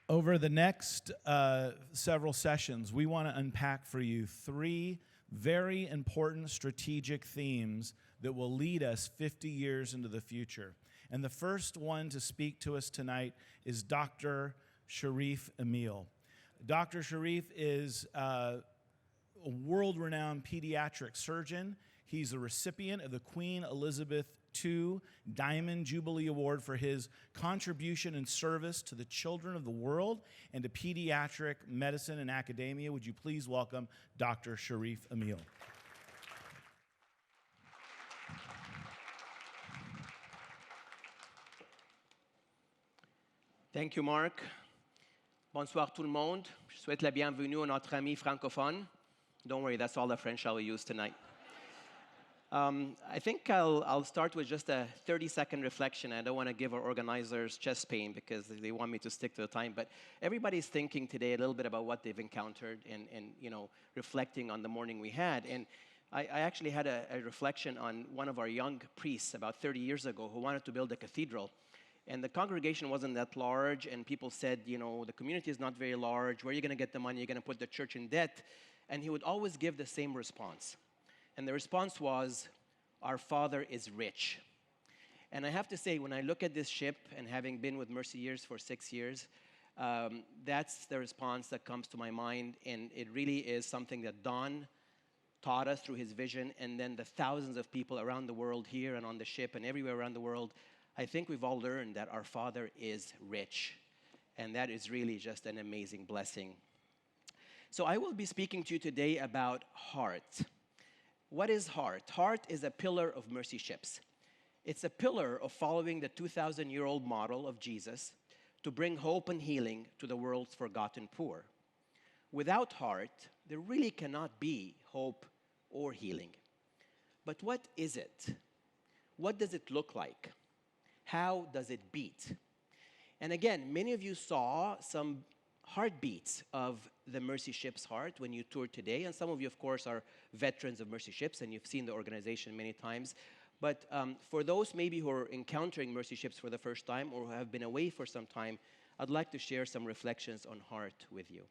Over the next several sessions, we want to unpack for you three very important strategic themes that will lead us 50 years into the future. And the first one to speak to us tonight is Dr. Sharif Emil. Dr. Sharif is a world-renowned pediatric surgeon. He's a recipient of the Queen Elizabeth II Diamond Jubilee Award for his contribution and service to the children of the world and to pediatric medicine and academia. Would you please welcome Dr. Sharif Emil. Thank you, Mark. Bonsoir tout le monde. Je souhaite la bienvenue à notre ami francophone. Don't worry, that's all the French I will use tonight. I think I'll start with just a 30-second reflection. I don't want to give our organizers chest pain because they want me to stick to the time. But everybody's thinking today a little bit about what they've encountered and reflecting on the morning we had. And I actually had a reflection on one of our young priests about 30 years ago who wanted to build a cathedral. And the congregation wasn't that large, and people said, the community is not very large. Where are you going to get the money? You're going to put the church in debt. And he would always give the same response. And the response was, our Father is rich. And I have to say, when I look at this ship, and having been with Mercy Years for 6 years, that's the response that comes to my mind. And it really is something that Don taught us through his vision, and then the thousands of people around the world here and on the ship and everywhere around the world. I think we've all learned that our Father is rich. And that is really just an amazing blessing. So I will be speaking to you today about heart. What is heart? Heart is a pillar of mercy ships. It's a pillar of following the 2,000-year-old model of Jesus to bring hope and healing to the world's forgotten poor. Without heart, there really cannot be hope or healing. But what is it? What does it look like? How does it beat? And again, many of you saw some heartbeats of the Mercy Ship's heart when you toured today. And some of you, of course, are veterans of Mercy Ships, and you've seen the organization many times. But for those maybe who are encountering Mercy Ships for the first time or who have been away for some time, I'd like to share some reflections on heart with you.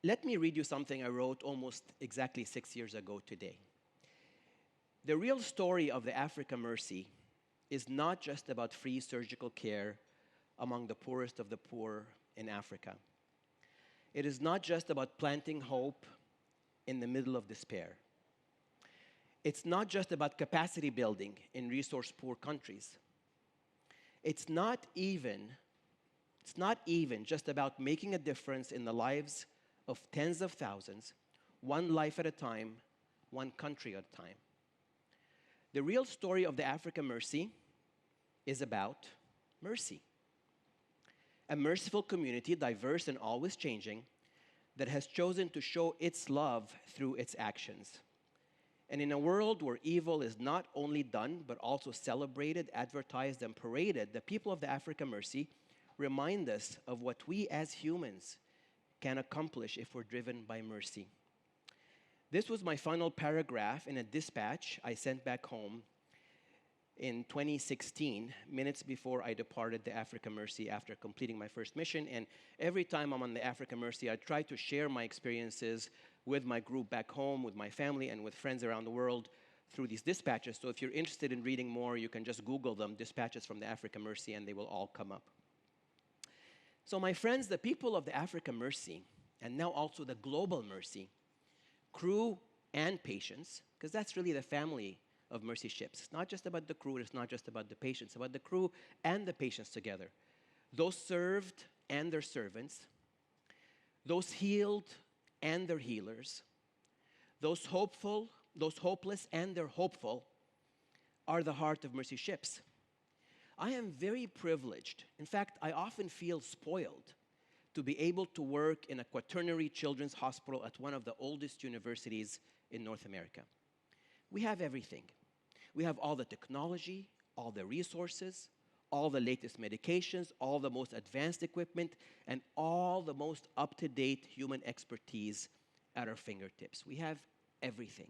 Let me read you something I wrote almost exactly 6 years ago today. The real story of the Africa Mercy is not just about free surgical care among the poorest of the poor in Africa. It is not just about planting hope in the middle of despair. It's not just about capacity building in resource-poor countries. It's not even just about making a difference in the lives of tens of thousands, one life at a time, one country at a time. The real story of the Africa Mercy is about mercy. A merciful community, diverse and always changing, that has chosen to show its love through its actions. And in a world where evil is not only done, but also celebrated, advertised, and paraded, the people of the Africa Mercy remind us of what we as humans can accomplish if we're driven by mercy. This was my final paragraph in a dispatch I sent back home in 2016, minutes before I departed the Africa Mercy after completing my first mission. And every time I'm on the Africa Mercy, I try to share my experiences with my group back home, with my family, and with friends around the world through these dispatches. So if you're interested in reading more, you can just Google them, dispatches from the Africa Mercy, and they will all come up. So my friends, the people of the Africa Mercy, and now also the Global Mercy, crew and patients, because that's really the family of Mercy Ships. It's not just about the crew, it's not just about the patients, it's about the crew and the patients together. Those served and their servants, those healed and their healers, those hopeful, those hopeless and their hopeful are the heart of Mercy Ships. I am very privileged. In fact, I often feel spoiled to be able to work in a quaternary children's hospital at one of the oldest universities in North America. We have everything. We have all the technology, all the resources, all the latest medications, all the most advanced equipment, and all the most up-to-date human expertise at our fingertips. We have everything.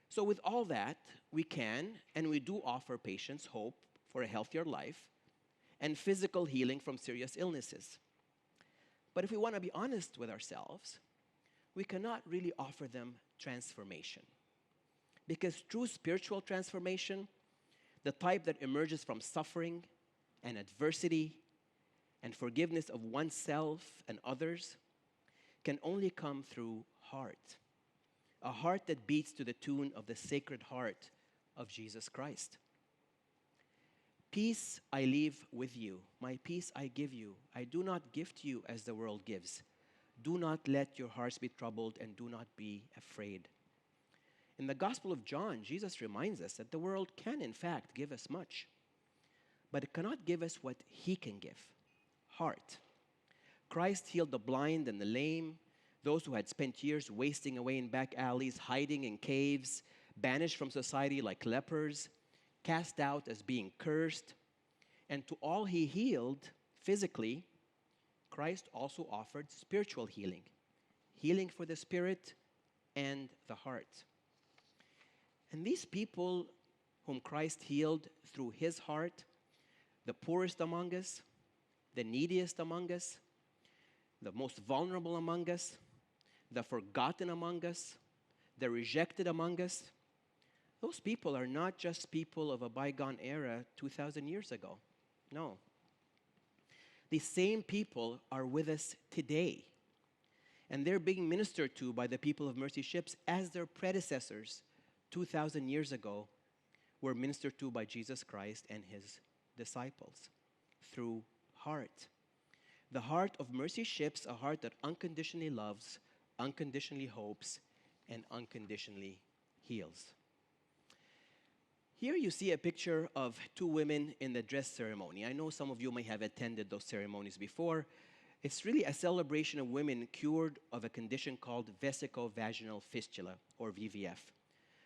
So with all that, we can and we do offer patients hope for a healthier life and physical healing from serious illnesses. But if we want to be honest with ourselves, we cannot really offer them transformation. Because true spiritual transformation, the type that emerges from suffering and adversity and forgiveness of oneself and others, can only come through heart. A heart that beats to the tune of the Sacred Heart of Jesus Christ. Peace I leave with you, my peace I give you. I do not give to you as the world gives. Do not let your hearts be troubled and do not be afraid. In the Gospel of John, Jesus reminds us that the world can in fact give us much, but it cannot give us what He can give, heart. Christ healed the blind and the lame, those who had spent years wasting away in back alleys, hiding in caves, banished from society like lepers, cast out as being cursed. And to all He healed physically, Christ also offered spiritual healing, healing for the spirit and the heart. And these people whom Christ healed through His heart, the poorest among us, the neediest among us, the most vulnerable among us, the forgotten among us, the rejected among us, those people are not just people of a bygone era 2,000 years ago. No. These same people are with us today. And they're being ministered to by the people of Mercy Ships as their predecessors 2,000 years ago were ministered to by Jesus Christ and His disciples through heart. The heart of Mercy Ships, a heart that unconditionally loves, unconditionally hopes, and unconditionally heals. Here you see a picture of two women in the dress ceremony. I know some of you may have attended those ceremonies before. It's really a celebration of women cured of a condition called vesicovaginal fistula, or VVF.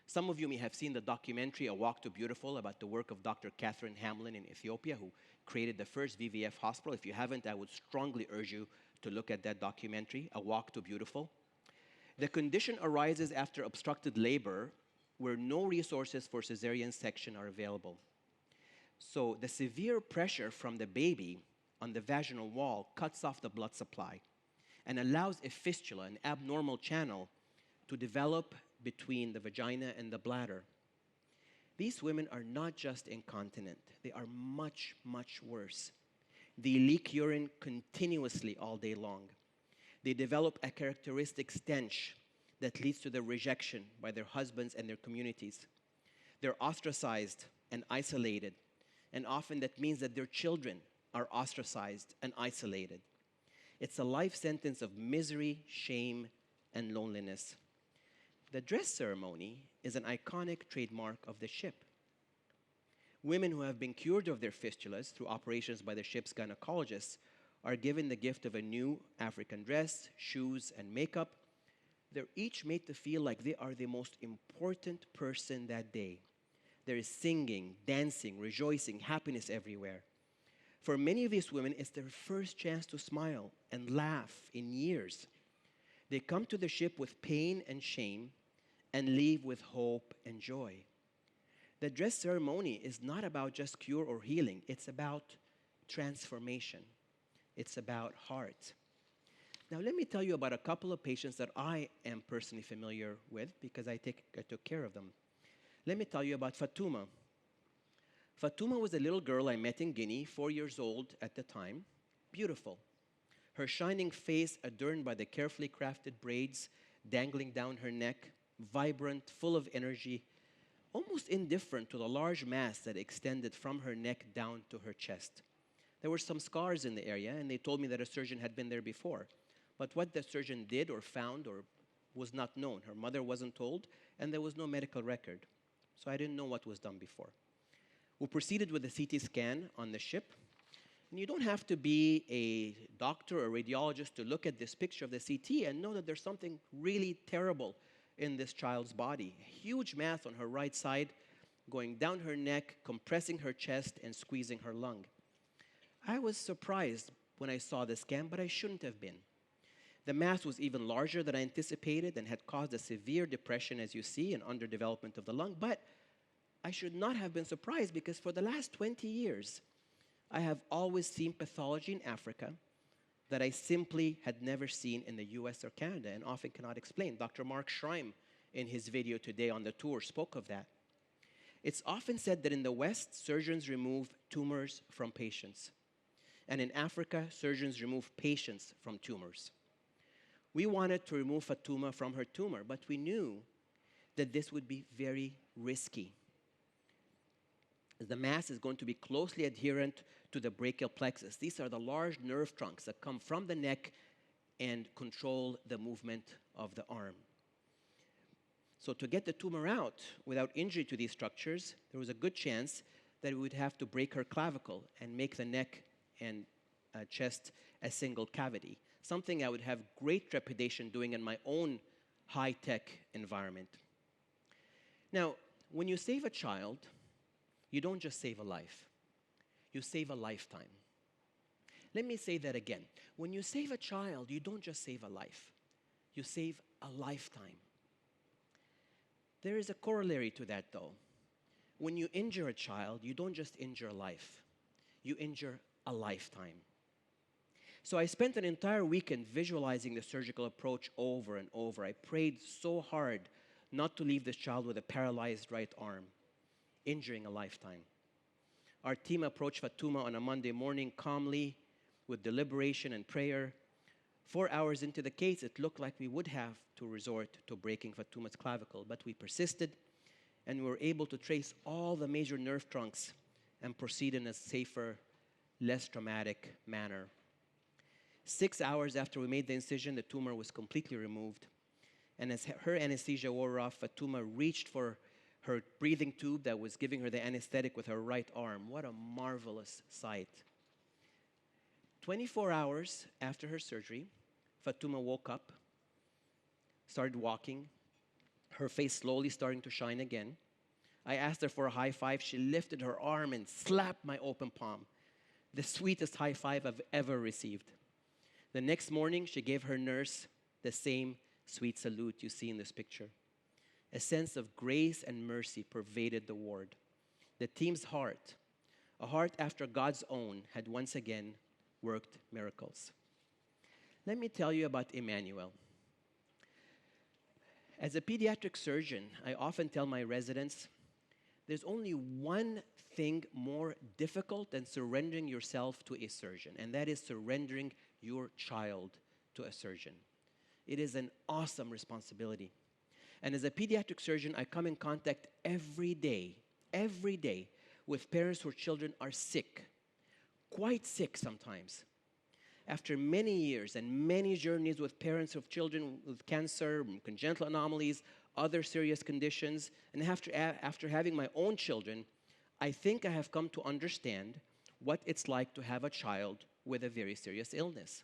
Some of you may have seen the documentary, A Walk to Beautiful, about the work of Dr. Catherine Hamlin in Ethiopia, who created the first VVF hospital. If you haven't, I would strongly urge you to look at that documentary, A Walk to Beautiful. The condition arises after obstructed labor, where no resources for cesarean section are available. So the severe pressure from the baby on the vaginal wall cuts off the blood supply and allows a fistula, an abnormal channel, to develop between the vagina and the bladder. These women are not just incontinent, they are much, much worse. They leak urine continuously all day long. They develop a characteristic stench that leads to their rejection by their husbands and their communities. They're ostracized and isolated, and often that means that their children are ostracized and isolated. It's a life sentence of misery, shame, and loneliness. The dress ceremony is an iconic trademark of the ship. Women who have been cured of their fistulas through operations by the ship's gynecologists are given the gift of a new African dress, shoes, and makeup. They're each made to feel like they are the most important person that day. There is singing, dancing, rejoicing, happiness everywhere. For many of these women, it's their first chance to smile and laugh in years. They come to the ship with pain and shame and leave with hope and joy. The dress ceremony is not about just cure or healing. It's about transformation. It's about heart. Now, let me tell you about a couple of patients that I am personally familiar with because I took care of them. Let me tell you about Fatuma. Fatuma was a little girl I met in Guinea, 4 years old at the time, beautiful. Her shining face adorned by the carefully crafted braids dangling down her neck, vibrant, full of energy, almost indifferent to the large mass that extended from her neck down to her chest. There were some scars in the area, and they told me that a surgeon had been there before. But what the surgeon did or found or was not known. Her mother wasn't told, and there was no medical record. So I didn't know what was done before. We proceeded with a CT scan on the ship. And you don't have to be a doctor or radiologist to look at this picture of the CT and know that there's something really terrible in this child's body. A huge mass on her right side, going down her neck, compressing her chest, and squeezing her lung. I was surprised when I saw the scan, but I shouldn't have been. The mass was even larger than I anticipated and had caused a severe depression, as you see, and underdevelopment of the lung. But I should not have been surprised because for the last 20 years, I have always seen pathology in Africa that I simply had never seen in the US or Canada and often cannot explain. Dr. Mark Schreim, in his video today on the tour, spoke of that. It's often said that in the West, surgeons remove tumors from patients. And in Africa, surgeons remove patients from tumors. We wanted to remove Fatuma from her tumor, but we knew that this would be very risky. The mass is going to be closely adherent to the brachial plexus. These are the large nerve trunks that come from the neck and control the movement of the arm. So to get the tumor out without injury to these structures, there was a good chance that we would have to break her clavicle and make the neck and chest a single cavity, something I would have great trepidation doing in my own high-tech environment. Now, when you save a child, you don't just save a life, you save a lifetime. Let me say that again. When you save a child, you don't just save a life, you save a lifetime. There is a corollary to that, though. When you injure a child, you don't just injure a life, you injure a lifetime. So I spent an entire weekend visualizing the surgical approach over and over. I prayed so hard not to leave this child with a paralyzed right arm, injuring a lifetime. Our team approached Fatuma on a Monday morning calmly, with deliberation and prayer. 4 hours into the case, it looked like we would have to resort to breaking Fatuma's clavicle, but we persisted, and we were able to trace all the major nerve trunks and proceed in a safer, less traumatic manner. 6 hours after we made the incision, the tumor was completely removed. And as her anesthesia wore off, Fatuma reached for her breathing tube that was giving her the anesthetic with her right arm. What a marvelous sight. 24 hours after her surgery, Fatuma woke up, started walking, her face slowly starting to shine again. I asked her for a high five. She lifted her arm and slapped my open palm. The sweetest high five I've ever received. The next morning, she gave her nurse the same sweet salute you see in this picture. A sense of grace and mercy pervaded the ward. The team's heart, a heart after God's own, had once again worked miracles. Let me tell you about Emmanuel. As a pediatric surgeon, I often tell my residents, there's only one thing more difficult than surrendering yourself to a surgeon, and that is surrendering your child to a surgeon. It is an awesome responsibility. And as a pediatric surgeon, I come in contact every day, with parents whose children are sick, quite sick sometimes. After many years and many journeys with parents of children with cancer, congenital anomalies, other serious conditions, and after having my own children, I think I have come to understand what it's like to have a child with a very serious illness.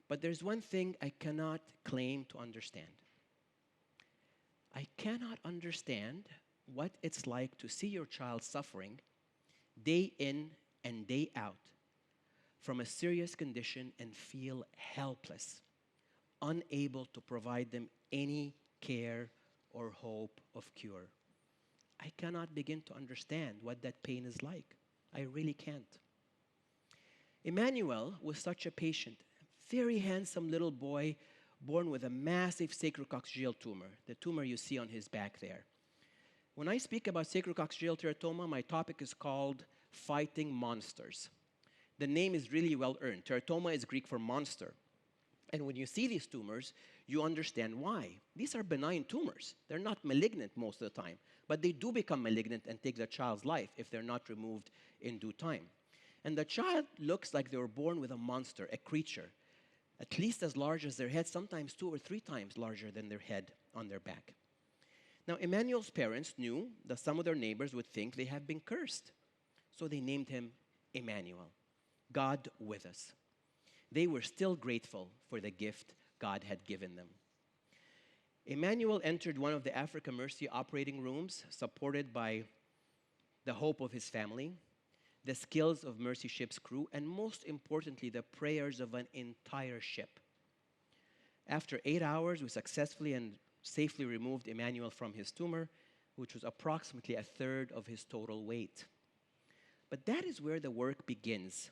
But there's one thing I cannot claim to understand. I cannot understand what it's like to see your child suffering day in and day out from a serious condition and feel helpless, unable to provide them any care or hope of cure. I cannot begin to understand what that pain is like. I really can't. Emmanuel was such a patient, very handsome little boy born with a massive sacrococcygeal tumor, the tumor you see on his back there. When I speak about sacrococcygeal teratoma, my topic is called Fighting Monsters. The name is really well earned. Teratoma is Greek for monster. And when you see these tumors, you understand why. These are benign tumors. They're not malignant most of the time, but they do become malignant and take the child's life if they're not removed in due time. And the child looks like they were born with a monster, a creature, at least as large as their head, sometimes 2 or 3 times larger than their head on their back. Now, Emmanuel's parents knew that some of their neighbors would think they have been cursed, so they named him Emmanuel, God with us. They were still grateful for the gift God had given them. Emmanuel entered one of the Africa Mercy operating rooms, supported by the hope of his family, the skills of Mercy Ship's crew, and most importantly, the prayers of an entire ship. After 8 hours, we successfully and safely removed Emmanuel from his tumor, which was approximately 1/3 of his total weight. But that is where the work begins.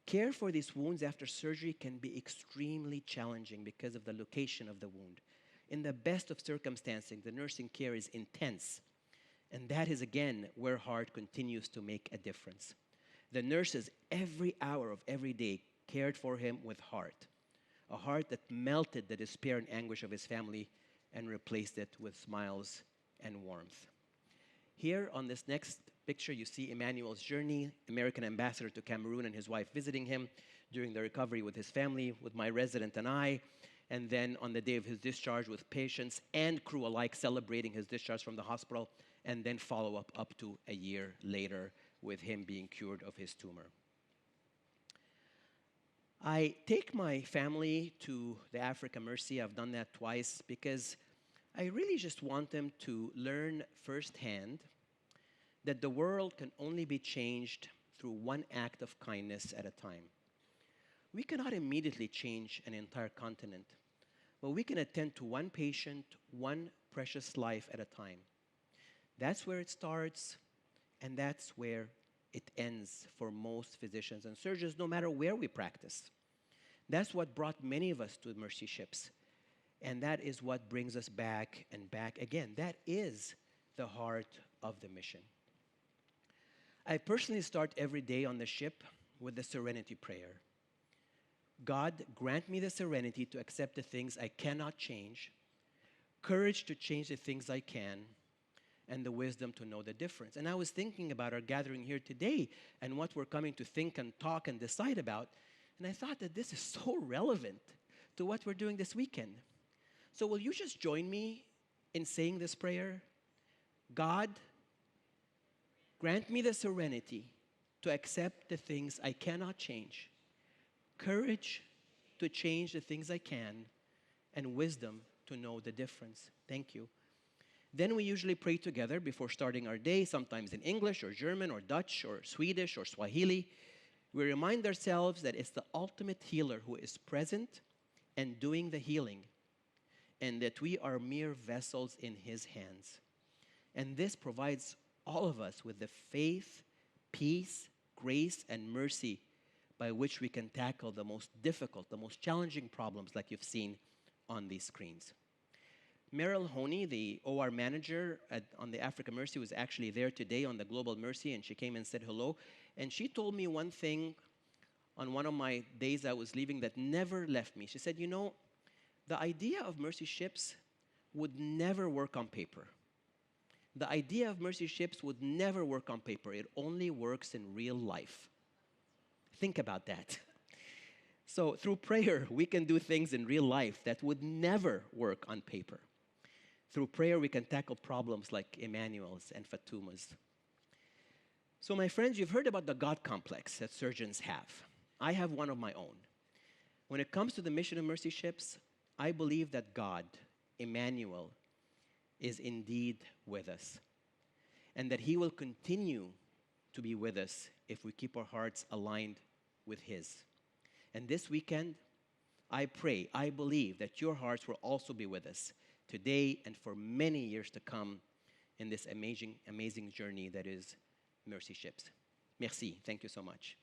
Care for these wounds after surgery can be extremely challenging because of the location of the wound. In the best of circumstances, the nursing care is intense. And that is, again, where heart continues to make a difference. The nurses, every hour of every day, cared for him with heart. A heart that melted the despair and anguish of his family and replaced it with smiles and warmth. Here on this next picture, you see Emmanuel's journey, American ambassador to Cameroon and his wife visiting him during the recovery with his family, with my resident and I, and then on the day of his discharge with patients and crew alike celebrating his discharge from the hospital, and then follow up to a year later with him being cured of his tumor. I take my family to the Africa Mercy. I've done that twice because I really just want them to learn firsthand that the world can only be changed through one act of kindness at a time. We cannot immediately change an entire continent, but we can attend to one patient, one precious life at a time. That's where it starts, and that's where it ends for most physicians and surgeons, no matter where we practice. That's what brought many of us to Mercy Ships, and that is what brings us back and back again. That is the heart of the mission. I personally start every day on the ship with the serenity prayer. God, grant me the serenity to accept the things I cannot change, courage to change the things I can, and the wisdom to know the difference. And I was thinking about our gathering here today and what we're coming to think and talk and decide about, and I thought that this is so relevant to what we're doing this weekend. So will you just join me in saying this prayer? God, grant me the serenity to accept the things I cannot change, courage to change the things I can, and wisdom to know the difference. Thank you. Then we usually pray together before starting our day, sometimes in English or German or Dutch or Swedish or Swahili. We remind ourselves that it's the ultimate healer who is present and doing the healing, and that we are mere vessels in his hands. And this provides all of us with the faith, peace, grace, and mercy by which we can tackle the most difficult, the most challenging problems like you've seen on these screens. Meryl Honey, the OR manager on the Africa Mercy, was actually there today on the Global Mercy, and she came and said hello. And she told me one thing on one of my days I was leaving that never left me. She said, you know, the idea of Mercy Ships would never work on paper. The idea of Mercy Ships would never work on paper. It only works in real life. Think about that. So through prayer, we can do things in real life that would never work on paper. Through prayer, we can tackle problems like Emmanuel's and Fatuma's. So my friends, you've heard about the God complex that surgeons have. I have one of my own. When it comes to the mission of Mercy Ships, I believe that God, Emmanuel, is indeed with us, and that he will continue to be with us if we keep our hearts aligned with his. And this weekend, I pray, I believe that your hearts will also be with us today and for many years to come in this amazing, amazing journey that is Mercy Ships. Merci. Thank you so much.